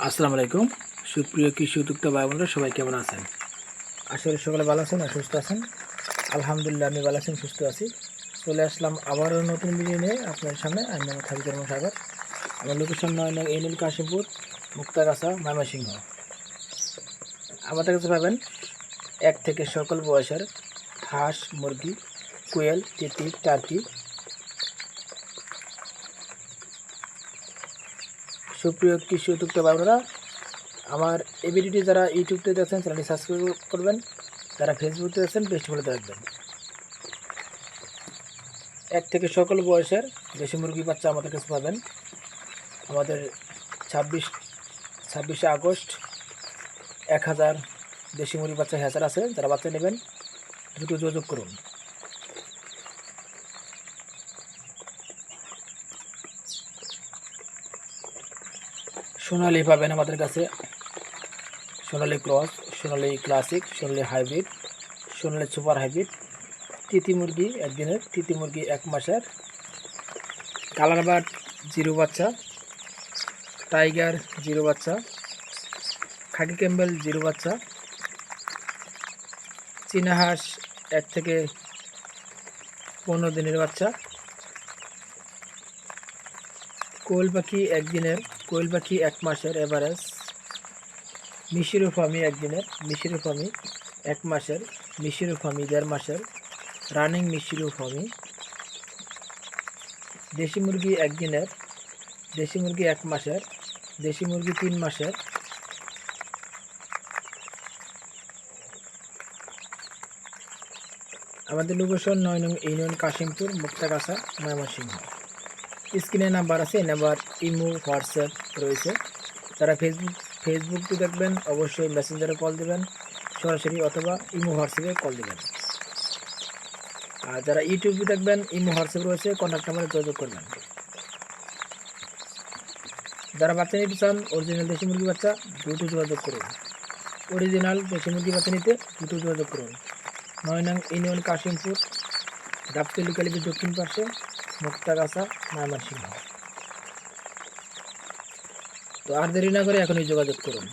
আসসালামু আলাইকুম। সুপ্রিয় কৃষি উদ্যোক্তা ভাই বোনেরা, সবাই কেমন আছেন? আশা করি সকলে ভালো আছেন আর সুস্থ আছেন। আলহামদুলিল্লাহ, আমি ভালো আছি, সুস্থ আছি। চলে আসলাম আবারও নতুন ভিডিও নিয়ে আপনার সামনে। আমি মোহাম্মদ হাবিবুর রহমান সাগর। আমার লোকেশন ৯ এনএল কাশিমপুর, মুক্তাগাছা, ময়মনসিংহ। আমাদের কাছে পাবেন এক থেকে সকল বয়সের হাঁস, মুরগি, কোয়েল, তিতির, টার্কি। সুপ্রিয় কৃষি উদ্যোক্তা ভাই বোনেরা, আমার এই ভিডিওটি যারা ইউটিউবতে দেখছেন চ্যানেলটি সাবস্ক্রাইব করবেন, যারা ফেসবুকে দেখছেন পেজটি ফলো রাখবেন। এক থেকে সকল বয়সের দেশি মুরগি বাচ্চা আমাদের কাছে পাবেন। আমাদের 26শে আগস্ট 1000 দেশি মুরগি বাচ্চা হ্যাচার আছে। যারা বাচ্চা নেবেন দ্রুত যোগাযোগ করুন। সোনালি পাবেন আমাদের কাছে, সোনালি ক্রস, সোনালি ক্লাসিক, সোনালি হাইব্রিড, সোনালি সুপার হাইব্রিড। তিতি মুরগি একদিনের, তিতি মুরগি 1 মাসের, কালার বাট 0 বাচ্চা, টাইগার 0 বাচ্চা, খাকি ক্যাম্বেল 0 বাচ্চা, চীনা হাঁস 1 থেকে 15 দিনের বাচ্চা, কোয়েল পাখি একদিনের, কোয়েল পাখি 1 মাসের এভারেজ, মিশিরো ফার্মি একদিনের, মিশিরো ফার্মি 1 মাসের, মিশিরো ফার্মি 1.5 মাসের, রানিং মিশিরো ফার্মি। দেশি মুরগি একদিনের, দেশি মুরগি 1 মাসের, দেশি মুরগি 3 মাসের। আমাদের লোকেশন ৯ নং ইউনিয়ন কাশিমপুর, মুক্তাগাছা, ময়মনসিংহ। স্ক্রিনে নাম্বার আছে, এই নাম্বার ইমো, হোয়াটসঅ্যাপ রয়েছে। যারা ফেসবুকটি দেখবেন অবশ্যই মেসেঞ্জারে কল দেবেন সরাসরি, অথবা ইমো হোয়াটসঅ্যাপে কল দেবেন। আর যারা ইউটিউবে দেখবেন ইমো হোয়াটসঅ্যাপ রয়েছে, কন্ট্যাক্ট নাম্বারে যোগাযোগ করবেন। যারা বাচ্চা নিতে চান অরিজিনাল দেশি মুরগি বাচ্চা, দ্রুত যোগাযোগ করুন। অরিজিনাল দেশি মুরগি বাচ্চা নিতে দ্রুত যোগাযোগ করুন। ৯ নং ইউনিয়ন কাশিমপুর, ডাবতলী কালীপুর দক্ষিণ পাশে, মুক্তাগাছা, ময়মনসিংহ। তো আর দেরি না করে এখনই যোগাযোগ করুন।